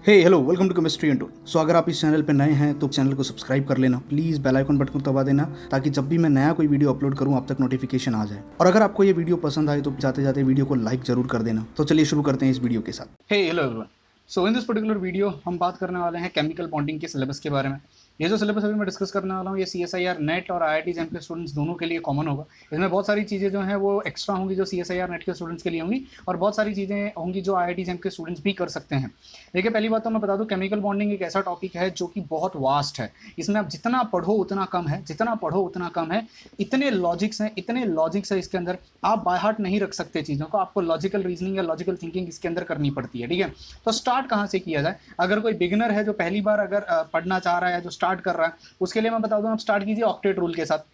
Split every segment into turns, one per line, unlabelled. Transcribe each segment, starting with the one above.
Hey hello welcome to chemistry and tour. So अगर आप इस चैनल पे नए हैं तो चैनल को सब्सक्राइब कर लेना, प्लीज़ बेल आइकन बटन को दबा देना ताकि जब भी मैं नया कोई वीडियो अपलोड करूं आप तक नोटिफिकेशन आ जाए। और अगर आपको ये वीडियो पसंद आए तो जाते जाते वीडियो को लाइक जरूर कर देना। तो चलिए शुरू करते हैं इस वीडियो के साथ। Hey hello everyone, so in this particular video हम बात करने वाले हैं केमिकल बॉन्डिंग के सिलेबस के बारे में। ये जो सिलेबस अभी मैं डिस्कस करने वाला हूँ ये CSIR नेट और IIT जैम के स्टूडेंट्स दोनों के लिए कॉमन होगा। इसमें बहुत सारी चीज़ें जो हैं वो एक्स्ट्रा होंगी जो CSIR नेट के स्टूडेंट्स के लिए होंगी, और बहुत सारी चीज़ें होंगी जो IIT जैम के स्टूडेंट्स भी कर सकते हैं। देखिए, पहली बात तो मैं बता दूं, केमिकल बॉन्डिंग एक ऐसा टॉपिक है जो कि बहुत वास्ट है। इसमें आप जितना पढ़ो उतना कम है, जितना पढ़ो उतना कम है। इतने लॉजिक्स है इसके अंदर, आप बाय हार्ट नहीं रख सकते चीज़ों को, आपको लॉजिकल रीजनिंग या लॉजिकल थिंकिंग इसके अंदर करनी पड़ती है। ठीक है, तो स्टार्ट कहाँ से किया जाए? अगर कोई बिगिनर है जो पहली बार अगर पढ़ना चाह रहा है, जो स्टार्ट कर रहा है, उसके लिए मैं बता दूं, आप स्टार्ट कीजिए ऑक्टेट रूल के साथ।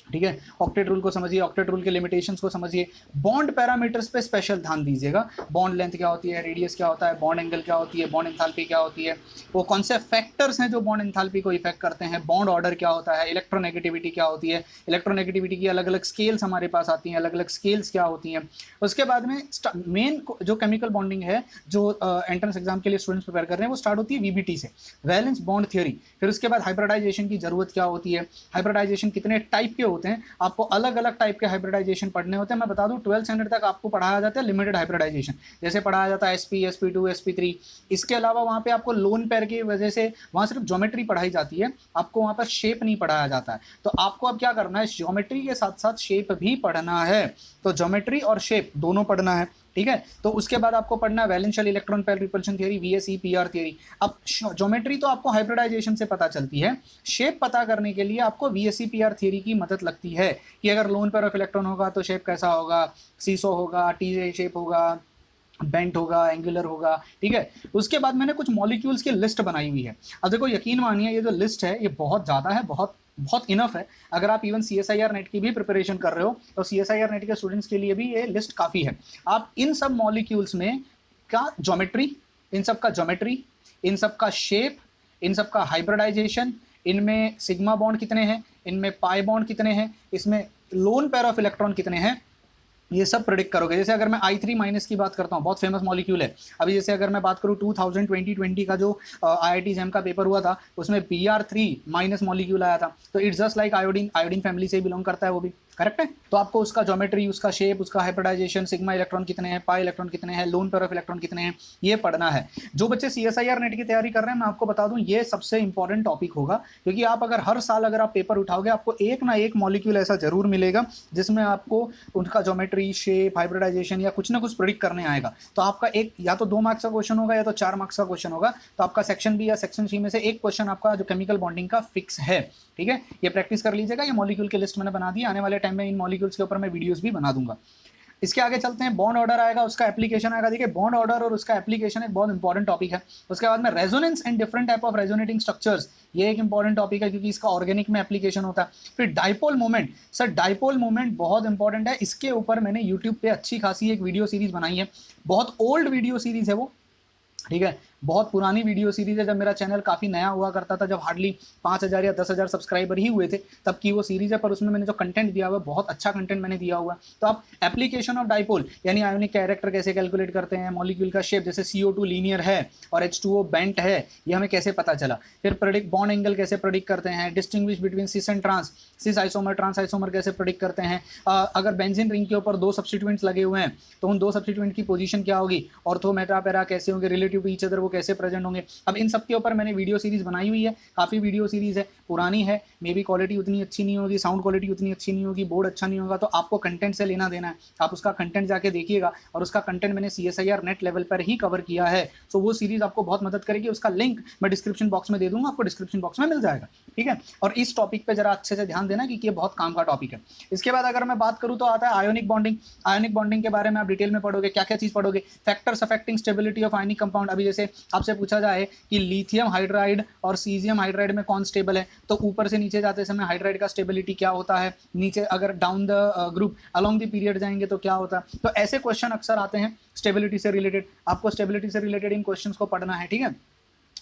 ठीक है, ऑक्टेट रूल को समझिए, ऑक्टेट रूल के लिमिटेशंस को समझिए, बॉन्ड पैरामीटर्स पे स्पेशल ध्यान दीजिएगा। बॉन्ड लेंथ क्या होती है, रेडियस क्या होता है, बॉन्ड एंगल क्या होती है, बॉन्ड एंथैल्पी क्या होती है, वो कौन से फैक्टर्स हैं जो बॉन्ड एंथैल्पी को इफेक्ट करते हैं, बॉन्ड ऑर्डर क्या होता है, इलेक्ट्रोनेगेटिविटी क्या होती है, इलेक्ट्रोनेगेटिविटी की अलग अलग स्केल्स हमारे पास आती हैं, अलग अलग स्केल्स क्या होती हैं। उसके बाद में मेन जो केमिकल बॉन्डिंग है जो एंट्रेंस एग्जाम के लिए स्टूडेंट्स प्रिपेयर कर रहे हैं वो स्टार्ट होती है VBT से, वैलेंस बॉन्ड थ्योरी। फिर उसके बाद हाइब्रिडाइजेशन की जरूरत क्या होती है, हाइब्रिडाइजेशन कितने टाइप के होते हैं, आपको अलग अलग टाइप के हाइब्रिडाइजेशन पढ़ने होते हैं। मैं बता दूं 12th स्टैंडर्ड तक आपको पढ़ाया जाता है लिमिटेड हाइब्रिडाइजेशन, जैसे पढ़ाया जाता है SP, SP2, SP3। इसके अलावा वहाँ पे आपको लोन पेयर की वजह से वहाँ सिर्फ ज्योमेट्री पढ़ाई जाती है, आपको वहाँ पर शेप नहीं पढ़ाया जाता है। तो आपको अब क्या करना है, ज्योमेट्री के साथ साथ शेप भी पढ़ना है। तो ज्योमेट्री और शेप दोनों पढ़ना है। ठीक है, तो उसके बाद आपको पढ़ना है valence shell electron pair repulsion theory, VSEPR theory. अब ज्योमेट्री तो आपको हाइब्रिडाइजेशन से पता चलती है, शेप पता करने के लिए आपको VSEPR थ्योरी की मदद लगती है कि अगर लोन पेयर ऑफ इलेक्ट्रॉन होगा तो शेप कैसा होगा, सीसो होगा, टी शेप होगा, बेंट होगा, एंगुलर होगा। ठीक है, उसके बाद मैंने कुछ मॉलिक्यूल्स की लिस्ट बनाई हुई है। अब देखो, यकीन मानिए ये जो लिस्ट है ये बहुत ज़्यादा है, बहुत बहुत इनफ है। अगर आप इवन CSIR नेट की भी प्रिपरेशन कर रहे हो तो CSIR नेट के स्टूडेंट्स के लिए भी ये लिस्ट काफ़ी है। आप इन सब मॉलिक्यूल्स में का ज्योमेट्री, इन सब का ज्योमेट्री, इन सब का शेप, इन सब का हाइब्रिडाइजेशन, इनमें सिग्मा बॉन्ड कितने हैं, इनमें पाई बॉन्ड कितने हैं, इसमें लोन पेयर ऑफ इलेक्ट्रॉन कितने हैं, ये सब प्रेडिक्ट करोगे। जैसे अगर मैं I3 माइनस की बात करता हूँ, बहुत फेमस मॉलिक्यूल है। अभी जैसे अगर मैं बात करूँ 2020 का जो IIT जैम का पेपर हुआ था उसमें Br3 माइनस मॉलिक्यूल आया था। तो it's just like iodine, iodine family से बिलोंग करता है वो भी, करेक्ट है। तो आपको उसका ज्योमेट्री, उसका शेप, उसका हाइब्रिडाइजेशन, सिग्मा इलेक्ट्रॉन कितने हैं, पाई इलेक्ट्रॉन कितने हैं, लोन पेयर ऑफ इलेक्ट्रॉन कितने हैं, ये पढ़ना है। जो बच्चे CSIR नेट की तैयारी कर रहे हैं, मैं आपको बता दूं ये सबसे इंपॉर्टेंट टॉपिक होगा, क्योंकि आप अगर हर साल अगर आप पेपर उठाओगे आपको एक ना एक मॉलिक्यूल ऐसा जरूर मिलेगा जिसमें आपको उनका ज्योमेट्री, शेप, हाइब्रिडाइजेशन या कुछ ना कुछ प्रेडिक्ट करने आएगा। तो आपका एक या तो 2 मार्क्स का क्वेश्चन होगा या तो 4 मार्क्स का क्वेश्चन होगा। तो आपका सेक्शन B या सेक्शन C में से एक क्वेश्चन आपका जो केमिकल बॉन्डिंग का फिक्स है। ठीक है, ये प्रैक्टिस कर लीजिएगा। ये मॉलिक्यूल की लिस्ट मैंने बना दी, आने वाले टाइम में इन मॉलिक्यूल्स के ऊपर मैं वीडियोस भी बना दूंगा। इसके आगे चलते हैं, बॉन्ड ऑर्डर आएगा, उसका एप्लीकेशन आएगा। देखिए, बॉन्ड ऑर्डर और उसका एप्लीकेशन एक बहुत इंपॉर्टेंट टॉपिक है। उसके बाद में resonance and different type of resonating structures, ये एक इंपॉर्टेंट टॉपिक है क्योंकि इसका ऑर्गेनिक में एप्लीकेशन होता है। फिर dipole moment, sir dipole moment बहुत इंपॉर्टेंट है। इसके ऊपर मैंने यूट्यूब पे अच्छी खासी एक वीडियो सीरीज बनाई है, बहुत ओल्ड वीडियो सीरीज है वो। ठीक है, बहुत पुरानी वीडियो सीरीज है, जब मेरा चैनल काफ़ी नया हुआ करता था, जब हार्डली 5,000 या 10,000 सब्सक्राइबर ही हुए थे, तब की वो सीरीज है। पर उसमें मैंने जो कंटेंट दिया हुआ है बहुत अच्छा कंटेंट मैंने दिया हुआ है। तो आप एप्लीकेशन ऑफ डाइपोल यानी आयोनिक कैरेक्टर कैसे कैलकुलेट करते हैं, मॉलिक्यूल का शेप, जैसे CO2 लीनियर है और H2O बेंट है, ये हमें कैसे पता चला। फिर प्रेडिक्ट बॉन्ड एंगल कैसे प्रेडिक्ट करते हैं, distinguish between cis and trans, cis isomer trans isomer कैसे प्रेडिक्ट करते हैं। अगर बेंजीन रिंग के ऊपर 2 सब्स्टिट्यूएंट्स लगे हुए हैं तो उन 2 सब्स्टिट्यूएंट की पोजीशन क्या होगी, ऑर्थो मेटा पैरा कैसे होंगे, रिलेटिव टू ईच अदर वो कैसे प्रेजेंट होंगे। अब इन सब के ऊपर मैंने वीडियो सीरीज बनाई हुई है, काफ़ी वीडियो सीरीज है, पुरानी है, मे बी क्वालिटी उतनी अच्छी नहीं होगी, साउंड क्वालिटी उतनी अच्छी नहीं होगी, बोर्ड अच्छा नहीं होगा, तो आपको कंटेंट से लेना देना है। आप उसका कंटेंट जाके देखिएगा, और उसका कंटेंट मैंने CSIR नेट लेवल पर ही कवर किया है। सो वो सीरीज आपको बहुत मदद करेगी। उसका लिंक मैं डिस्क्रिप्शन बॉक्स में दे दूंगा, आपको डिस्क्रिप्शन बॉक्स में मिल जाएगा। ठीक है, और इस टॉपिक पर जरा अच्छे से ध्यान देना क्योंकि ये बहुत काम का टॉपिक है। इसके बाद अगर मैं बात करूँ तो आता है आयोनिक बॉन्डिंग। आयोनिक बॉन्डिंग के बारे में आप डिटेल में पढ़ोगे, क्या क्या चीज़ पढ़ोगे, factors affecting stability of ionic compound. अभी जैसे आपसे पूछा जाए कि लिथियम हाइड्राइड और सीजियम हाइड्राइड में कौन स्टेबल है, तो ऊपर से नीचे जाते समय हाइड्राइड का स्टेबिलिटी क्या होता है, नीचे अगर down the group along the period जाएंगे तो क्या होता है। तो ऐसे क्वेश्चन अक्सर आते हैं स्टेबिलिटी से रिलेटेड, आपको स्टेबिलिटी से रिलेटेड इन क्वेश्चंस को पढ़ना है। ठीक है,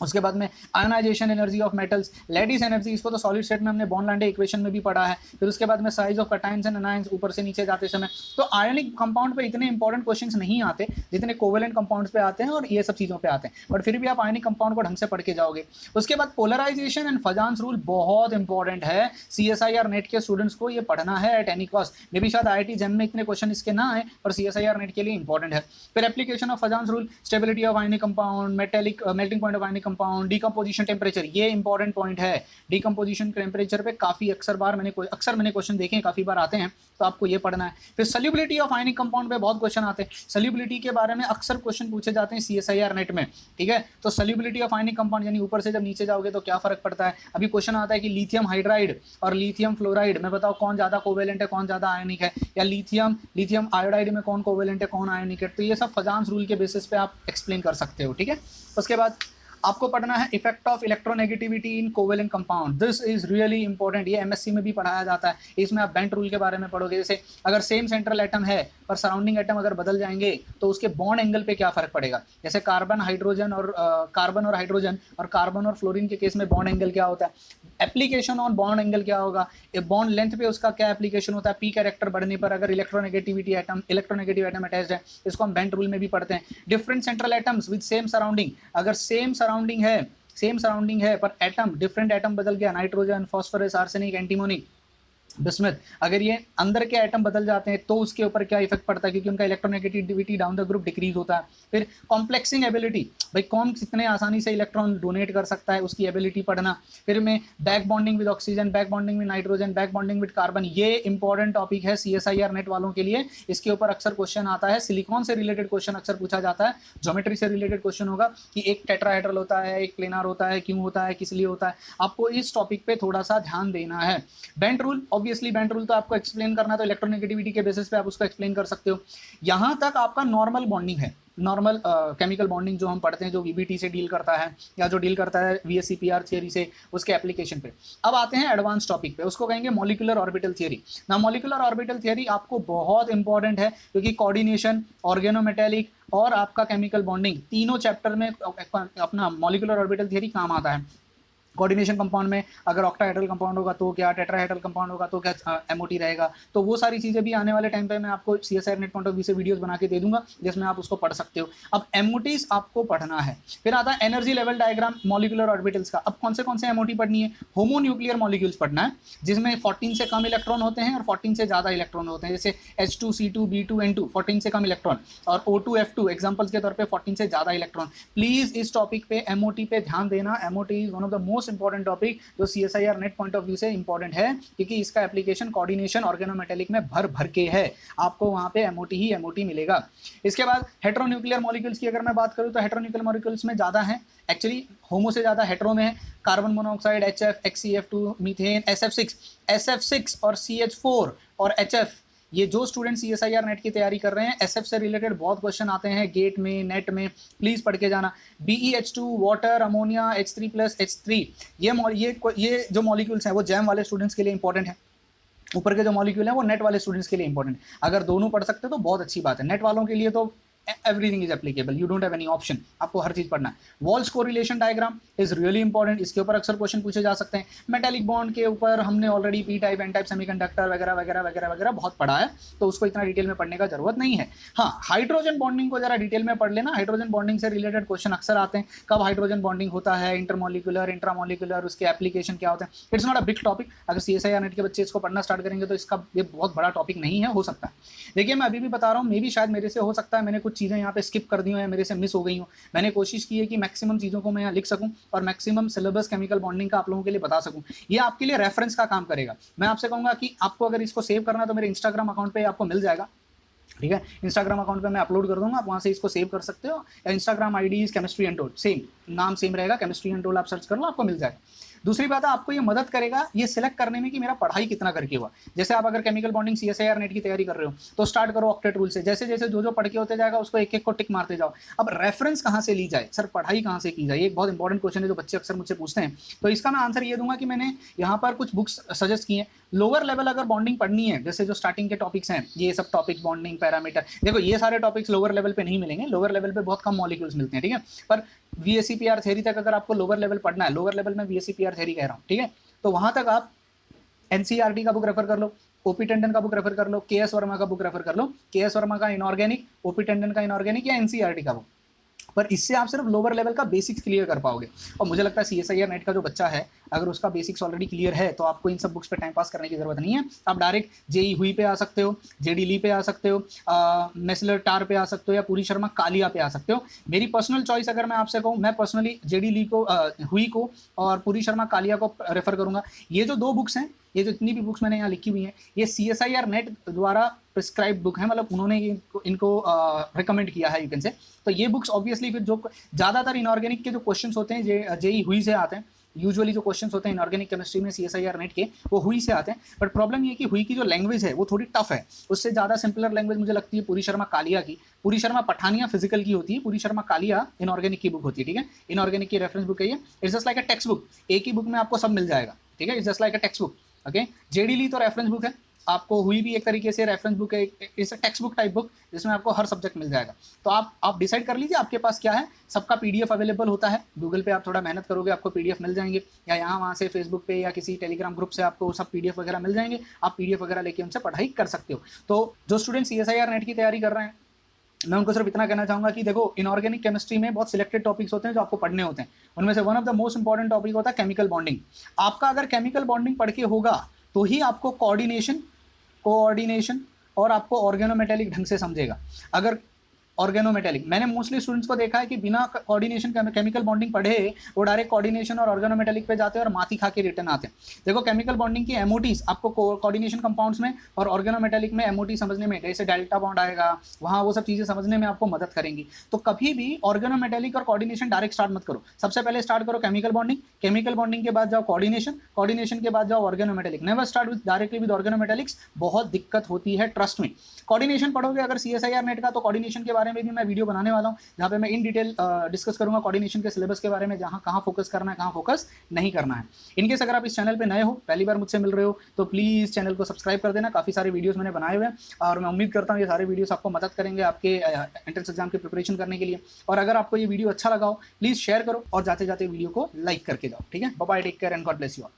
उसके बाद में ionisation energy of metals, lattice energy, इसको तो सॉलिड स्टेट में हमने बॉर्न-लैंडे इक्वेशन में भी पढ़ा है। फिर उसके बाद में size of cations and anions ऊपर से नीचे जाते समय। तो आयनिक कंपाउंड पे इतने इंपॉर्टेंट क्वेश्चंस नहीं आते जितने कोवेलेंट कंपाउंड्स पे आते हैं और ये सब चीज़ों पे आते हैं, बट फिर भी आप आयनिक कंपाउंड को ढंग से पढ़ के जाओगे। उसके बाद पोलराइजेशन एंड फजान्स रूल बहुत इंपॉर्टेंट है, CSIR नेट के स्टूडेंट्स को ये पढ़ना है एट एनी कॉस्ट। मे भी शायद IIT जेम में इतने क्वेश्चन इसके ना आए, पर CSIR नेट के लिए इंपॉर्टेंट है। फिर application of फजान्स rule, stability of ionic compound, metallic melting point of ionic compound, decomposition temperature, ये इंपॉर्टेंट पॉइंट है। डीकंपोजिशन टेम्परेचर पे काफी अक्सर मैंने क्वेश्चन देखे हैं, काफी बार आते हैं, तो आपको ये पढ़ना है। फिर सॉल्युबिलिटी ऑफ आयनिक कंपाउंड पे बहुत क्वेश्चन आते हैं, सॉल्युबिलिटी के बारे में अक्सर क्वेश्चन पूछे जाते हैं CSIR नेट में, ठीक है। तो सॉल्युबिलिटी ऑफ आयनिक कंपाउंड यानी ऊपर से जब नीचे जाओगे तो क्या फर्क पड़ता है। अभी क्वेश्चन आता है कि लिथियम हाइड्राइड और लिथियम फ्लोराइड में बताओ कौन ज्यादा कोवेलेंट है, कौन ज्यादा आयनिक है, या लिथियम आयोडाइड में कौन कोवेलेंट है, कौन आयनिक है। तो ये सब फजान्स रूल के बेसिस पे आप एक्सप्लेन कर सकते हो, ठीक है। उसके बाद आपको पढ़ना है effect of electronegativity in covalent compound, this is really important. ये MSc में भी पढ़ाया जाता है, इसमें आप बेंट रूल के बारे में पढ़ोगे। जैसे अगर सेम सेंट्रल एटम है पर सराउंडिंग एटम अगर बदल जाएंगे तो उसके बॉन्ड एंगल पे क्या फर्क पड़ेगा। जैसे कार्बन और हाइड्रोजन और कार्बन और फ्लोरीन के केस में बॉन्ड एंगल क्या होता है, एप्लीकेशन ऑन बॉन्ड एंगल क्या होगा, बॉन्ड लेंथ पे उसका क्या एप्लीकेशन होता है, P कैरेक्टर बढ़ने पर अगर इलेक्ट्रोनेगेटिव एटम अटैच्ड है, इसको हम बेंट रूल में भी पढ़ते हैं। Different central atoms with same surrounding, अगर सेम सराउंडिंग है पर एटम डिफरेंट एटम बदल गया, nitrogen, phosphorus, arsenic, antimony, bismuth, अगर ये अंदर के एटम बदल जाते हैं तो उसके ऊपर क्या इफेक्ट पड़ता है, क्योंकि उनका electronegativity down the group decrease होता है। फिर कॉम्प्लेक्सिंग एबिलिटी, भाई कौन कितने आसानी से इलेक्ट्रॉन डोनेट कर सकता है, उसकी एबिलिटी पढ़ना। फिर में back bonding with oxygen, back bonding with nitrogen, back bonding with carbon, ये इंपॉर्टेंट टॉपिक है CSIR नेट वालों के लिए, इसके ऊपर अक्सर क्वेश्चन आता है। सिलिकॉन से रिलेटेड क्वेश्चन अक्सर पूछा जाता है, ज्योमेट्री से रिलेटेड क्वेश्चन होगा कि एक टेट्राहेड्रल होता है, एक प्लेनार होता है, क्यों होता है, किस लिए होता है, आपको इस टॉपिक पे थोड़ा सा ध्यान देना है। Bent rule, obviously bent rule तो आपको एक्सप्लेन करना, तो इलेक्ट्रोनेगेटिविटी के बेसिस पे आप उसको एक्सप्लेन कर सकते हो। यहां तक आपका नॉर्मल बॉन्डिंग है, नॉर्मल केमिकल बॉन्डिंग जो हम पढ़ते हैं, जो VBT से डील करता है या जो डील करता है VSEPR थियरी से, उसके एप्लीकेशन पे। अब आते हैं एडवांस टॉपिक पे, उसको कहेंगे मॉलिक्यूलर ऑर्बिटल थियरी। ना मॉलिक्यूलर ऑर्बिटल थियरी आपको बहुत इंपॉर्टेंट है, क्योंकि कोऑर्डिनेशन, ऑर्गेनोमेटेलिक और आपका केमिकल बॉन्डिंग तीनों चैप्टर में अपना मॉलिक्यूलर ऑर्बिटल थियरी काम आता है। कोऑर्डिनेशन कंपाउंड में अगर ऑक्टाहेड्रल कंपाउंड होगा तो क्या, टेट्राहेड्रल कंपाउंड होगा तो क्या MOT रहेगा, तो वो सारी चीज़ें भी आने वाले टाइम पे मैं आपको CSIR net point of view से वीडियोस बना के दे दूंगा, जिसमें आप उसको पढ़ सकते हो। अब MOTs आपको पढ़ना है। फिर आता है energy level diagram molecular orbitals का। अब कौन से MOT पढ़नी है, होमो न्यूक्लियर मॉलिक्यूल्स पढ़ना है, जिसमें 14 से कम इलेक्ट्रॉन होते हैं और 14 से ज़्यादा इलेक्ट्रॉन होते हैं, जैसे H2, C2, B2, N2, 14 से कम इलेक्ट्रॉन, और O2, F2 एग्जाम्पल्स के तौर पर 14 से ज़्यादा इलेक्ट्रॉन। प्लीज़ इस टॉपिक पे MOT पे ध्यान देना। MOT is one of the most important topic जो CSIR net point of view से इंपॉर्टेंट है, क्योंकि इसका एप्लीकेशन कोऑर्डिनेशन, ऑर्गेनोमेटेलिक में भर के है, आपको वहां पे MOT ही MOT मिलेगा। इसके बाद हेटेरोन्यूक्लियर मॉलिक्यूल्स की अगर मैं बात करूं तो हेटेरोन्यूक्लियर मॉलिक्यूल्स में ज्यादा है, एक्चुअली होमो से ज्यादा हेटेरो में है। Carbon monoxide, HF, HCF2, methane, SF6 और CH4 और HF, ये जो स्टूडेंट CSIR नेट की तैयारी कर रहे हैं, SF से रिलेटेड बहुत क्वेश्चन आते हैं गेट में, नेट में, प्लीज पढ़ के जाना। BeH2, water, ammonia, H3+, H3, ये जो मॉलिक्यूल्स हैं वो जैम वाले स्टूडेंट्स के लिए इंपॉर्टेंट है। ऊपर के जो मॉलिक्यूल हैं वो नेट वाले स्टूडेंट्स के लिए इंपॉर्टेंट है। अगर दोनों पढ़ सकते हो तो बहुत अच्छी बात है। नेट वालों के लिए तो everything is applicable, you don't have any option, आपको हर चीज पढ़ना है। Walls correlation diagram is really important, इसके ऊपर अक्सर क्वेश्चन पूछे जा सकते हैं। मेटालिक बॉन्ड के ऊपर हमने already P type, N type semiconductor वगैरह वगैरह वगैरह वगैरह बहुत पढ़ा है, तो उसको इतना डिटेल में पढ़ने का जरूरत नहीं है। हाँ, हाइड्रोजन बॉन्डिंग को जरा डिटेल में पढ़ लेना, हाइड्रोजन बॉन्डिंग से रिलेटेड क्वेश्चन अक्सर आते हैं। कब हाइड्रोजन बॉन्डिंग होता है, इंटरमोलिकुलर, इंट्रामोलिकुलर, उसके एप्लीकेशन क्या होते हैं। It's not a big topic, अगर CSIR नेट के बच्चे इसको पढ़ना स्टार्ट करेंगे तो इसका ये बहुत बड़ा टॉपिक नहीं है, हो सकता है। देखिए मैं अभी भी बता रहा हूँ, मे भी शायद मेरे से हो सकता है मैंने कुछ चीज़ें यहाँ पे स्किप कर दी हो या मेरे से मिस हो गई हो। मैंने कोशिश की है कि मैक्सिमम चीज़ों को मैं यहाँ लिख सकूँ और मैक्सिमम सिलेबस केमिकल बॉन्डिंग का आप लोगों के लिए बता सकूँ। ये आपके लिए रेफरेंस का काम करेगा। मैं आपसे कहूँगा कि आपको अगर इसको सेव करना है तो मेरे इंस्टाग्राम अकाउंट पे आपको मिल जाएगा, ठीक है। इंस्टाग्राम अकाउंट पे मैं अपलोड कर दूंगा, आप वहाँ से इसको सेव कर सकते हो। Instagram ID is chemistry untold, same नाम सेम रहेगा, केमिस्ट्री अनटोल्ड आप सर्च कर लो, आपको मिल जाएगा। दूसरी बात है, आपको ये मदद करेगा ये सिलेक्ट करने में कि मेरा पढ़ाई कितना करके हुआ। जैसे आप अगर केमिकल बॉन्डिंग CSIR नेट की तैयारी कर रहे हो तो स्टार्ट करो ऑक्टेट रूल से, जैसे जैसे जो पढ़ के होते जाएगा उसको एक एक को टिक मारते जाओ। अब रेफरेंस कहाँ से ली जाए, सर पढ़ाई कहाँ से की जाए, ये एक बहुत इंपॉर्टेंट क्वेश्चन है जो बच्चे अक्सर मुझसे पूछते हैं। तो इसका मैं आंसर ये दूंगा कि मैंने यहाँ पर कुछ बुक्स सजेस्ट की हैं। लोअर लेवल अगर बॉन्डिंग पढ़नी है, जैसे जो स्टार्टिंग के टॉपिक्स हैं, ये सब टॉपिक्स बॉन्डिंग पैरामीटर, देखो ये सारे टॉपिक्स लोअर लेवल पे नहीं मिलेंगे, लोअर लेवल पे बहुत कम मॉलिक्यूल्स मिलते हैं, ठीक है। पर VSEPR थ्योरी तक अगर आपको लोअर लेवल पढ़ना है, लोअर लेवल में VSEPR थ्योरी कह रहा हूँ, ठीक है, तो वहां तक आप NCERT का बुक रेफर कर लो, OP टंडन का बुक रेफर कर लो, KS वर्मा का बुक रेफर कर लो, KS वर्मा का इनऑर्गेनिक, OP टंडन का इनऑर्गेनिक या NCERT का बुक। पर इससे आप सिर्फ लोअर लेवल का बेसिक्स क्लियर कर पाओगे। और मुझे लगता है CSIR नेट का जो बच्चा है, अगर उसका बेसिक्स ऑलरेडी क्लियर है तो आपको इन सब बुक्स पे टाइम पास करने की जरूरत नहीं है। आप डायरेक्ट जेई हुई पे आ सकते हो, JD ली पे आ सकते हो, मेसलर टार पे आ सकते हो, या पूरी शर्मा कालिया पे आ सकते हो। मेरी पर्सनल चॉइस अगर मैं आपसे कहूँ, मैं पर्सनली JD ली को, हुई को और पूरी शर्मा कालिया को रेफर करूंगा। ये जो दो बुक्स हैं, ये जो इतनी भी बुक्स मैंने यहाँ लिखी हुई हैं, ये CSIR नेट द्वारा प्रिस्क्राइब बुक है, मतलब उन्होंने इनको रिकमेंड किया है, यू कैन से। तो ये बुक्स ऑब्वियसली फिर जो ज़्यादातर इनऑर्गेनिक के जो क्वेश्चंस होते हैं जेई हुई से आते हैं, यूजुअली जो क्वेश्चंस होते हैं इनऑर्गेनिक केमिस्ट्री में CSIR नेट के, वो हुई से आते हैं। बट प्रॉब्लम ये कि हुई की जो लैंग्वेज है वो थोड़ी टफ है, उससे ज़्यादा सिंपलर लैंग्वेज मुझे लगती है पूरी शर्मा कालिया की। पूरी शर्मा पठानिया फिजिकल की होती है, पूरी शर्मा कालिया इनऑर्गेनिक की बुक होती है, ठीक है। इनऑर्गेनिक की रेफरेंस बुक है ये, it's just like a text book, एक ही बुक में आपको सब मिल जाएगा, ठीक है, it's just like a text book, okay. JD ली तो रेफरेंस बुक है, आपको हुई भी एक तरीके से रेफरेंस बुक है, it's a text book type book जिसमें आपको हर सब्जेक्ट मिल जाएगा। तो आप डिसाइड कर लीजिए आपके पास क्या है। सबका PDF अवेलेबल होता है गूगल पे, आप थोड़ा मेहनत करोगे आपको PDF मिल जाएंगे, या यहाँ वहाँ से फेसबुक पे या किसी टेलीग्राम ग्रुप से आपको सब PDF वगैरह मिल जाएंगे, आप PDF वगैरह लेके उनसे पढ़ाई कर सकते हो। तो जो स्टूडेंट CSIR नेट की तैयारी कर रहे हैं, मैं उनको सिर्फ इतना कहना चाहूँगा कि देखो, इनऑर्गेनिक केमिस्ट्री में बहुत सिलेक्टेड टॉपिक्स होते हैं जो आपको पढ़ने होते हैं। उनमें से one of the most important topic होता है केमिकल बॉन्डिंग। आपका अगर केमिकल बॉन्डिंग पढ़ के होगा तो ही आपको कोऑर्डिनेशन और आपको ऑर्गेनोमेटेलिक ढंग से समझेगा। अगर ऑर्गेनोमेटेलिक, मैंने मोस्टली स्टूडेंट्स को देखा है कि बिना कोऑर्डिनेशन केमिकल बॉन्डिंग पढ़े वो डायरेक्ट कोऑर्डिनेशन और ऑर्गेनोमेटेलिक पे जाते हैं और माथी खा के रिटर्न आते हैं। देखो, केमिकल बॉन्डिंग की MOTs आपको कोऑर्डिनेशन कंपाउंड्स में और ऑर्गेनोमेटेलिक में MOT समझने में, जैसे डेल्टा बॉन्ड आएगा वहाँ, वो सब चीज़ें समझने में आपको मदद करेंगी। तो कभी भी ऑर्गेनोमेटेलिक और कोऑर्डिनेशन डायरेक्ट स्टार्ट मत करो, सबसे पहले स्टार्ट करो केमिकल बॉन्डिंग, केमिकल बॉन्डिंग के बाद जाओ कोऑर्डिनेशन के बाद जाओ organometallic. Never start with directly with organometallics, बहुत दिक्कत होती है, ट्रस्ट में। कोऑर्डिनेशन पढ़ोगे अगर CSIR नेट का, तो कोऑर्डिनेशन के बारे में भी मैं वीडियो बनाने वाला हूँ, जहाँ पे मैं इन डिटेल डिस्कस करूंगा कोऑर्डिनेशन के सिलेबस के बारे में, जहाँ कहाँ फोकस करना है, कहाँ फोकस नहीं करना है। इनकेस अगर आप इस चैनल पे नए हो, पहली बार मुझसे मिल रहे हो, तो प्लीज़ चैनल को सब्सक्राइब कर देना। काफ़ी सारे वीडियोस मैंने बनाए हुए हैं और मैं उम्मीद करता हूँ ये सारे वीडियोस आपको मदद करेंगे आपके एंट्रेंस एग्जाम की प्रिपरेशन करने के लिए। और अगर आपको ये वीडियो अच्छा लगा हो, प्लीज़ शेयर करो और जाते जाते वीडियो को लाइक करके जाओ, ठीक है। Bye bye, take care and God bless you all.